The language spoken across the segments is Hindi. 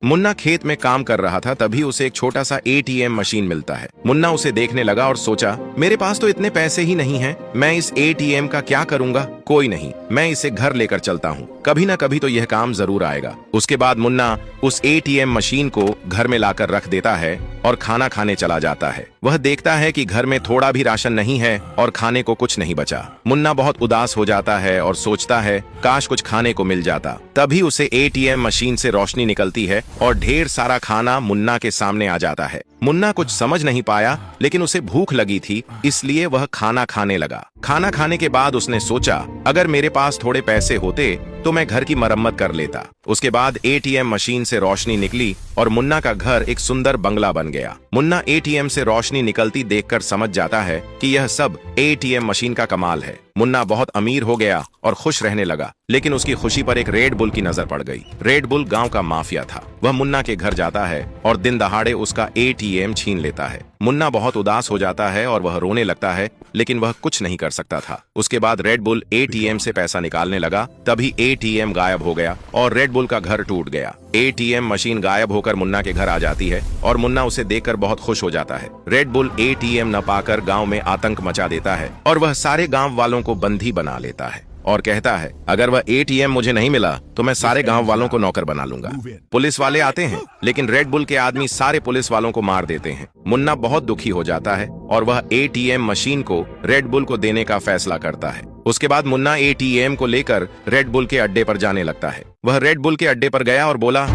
मुन्ना खेत में काम कर रहा था, तभी उसे एक छोटा सा एटीएम मशीन मिलता है। मुन्ना उसे देखने लगा और सोचा, मेरे पास तो इतने पैसे ही नहीं हैं, मैं इस एटीएम का क्या करूंगा। कोई नहीं, मैं इसे घर लेकर चलता हूँ, कभी ना कभी तो यह काम जरूर आएगा। उसके बाद मुन्ना उस एटीएम मशीन को घर में लाकर रख देता है और खाना खाने चला जाता है। वह देखता है कि घर में थोड़ा भी राशन नहीं है और खाने को कुछ नहीं बचा। मुन्ना बहुत उदास हो जाता है और सोचता है, काश कुछ खाने को मिल जाता। तभी उसे एटीएम मशीन से रोशनी निकलती है और ढेर सारा खाना मुन्ना के सामने आ जाता है। मुन्ना कुछ समझ नहीं पाया, लेकिन उसे भूख लगी थी, इसलिए वह खाना खाने लगा। खाना खाने के बाद उसने सोचा, अगर मेरे पास थोड़े पैसे होते तो मैं घर की मरम्मत कर लेता। उसके बाद एटीएम मशीन से रोशनी निकली और मुन्ना का घर एक सुंदर बंगला बन गया। मुन्ना एटीएम से रोशनी निकलती देखकर समझ जाता है कि यह सब एटीएम मशीन का कमाल है। मुन्ना बहुत अमीर हो गया और खुश रहने लगा, लेकिन उसकी खुशी पर एक रेड बुल की नजर पड़ गई। रेड बुल गांव का माफिया था। वह मुन्ना के घर जाता है और दिन दहाड़े उसका एटीएम छीन लेता है। मुन्ना बहुत उदास हो जाता है और वह रोने लगता है, लेकिन वह कुछ नहीं कर सकता था। उसके बाद रेड बुल एटीएम से पैसा निकालने लगा, तभी एटीएम गायब हो गया और रेड बुल का घर टूट गया। एटीएम मशीन गायब होकर मुन्ना के घर आ जाती है और मुन्ना उसे देखकर बहुत खुश हो जाता है। रेड बुल एटीएम न पाकर गांव में आतंक मचा देता है और वह सारे गांव वालों को बंदी बना लेता है और कहता है, अगर वह एटीएम मुझे नहीं मिला तो मैं सारे गांव वालों को नौकर बना लूंगा। पुलिस वाले आते हैं, लेकिन रेड बुल के आदमी सारे पुलिस वालों को मार देते हैं। मुन्ना बहुत दुखी हो जाता है और वह एटीएम मशीन को रेड बुल को देने का फैसला करता है। उसके बाद मुन्ना एटीएम को लेकर रेड बुल के अड्डे पर जाने लगता है। वह रेड बुल के अड्डे पर गया और बोला,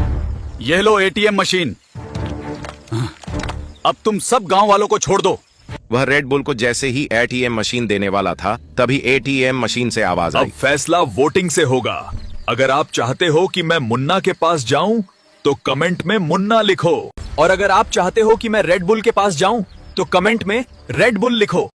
यह लो एटीएम मशीन, अब तुम सब गांव वालों को छोड़ दो। वह रेड बुल को जैसे ही एटीएम मशीन देने वाला था, तभी एटीएम मशीन से आवाज आई, अब फैसला वोटिंग से होगा। अगर आप चाहते हो कि मैं मुन्ना के पास जाऊं तो कमेंट में मुन्ना लिखो, और अगर आप चाहते हो कि मैं रेड बुल के पास जाऊं तो कमेंट में रेड बुल लिखो।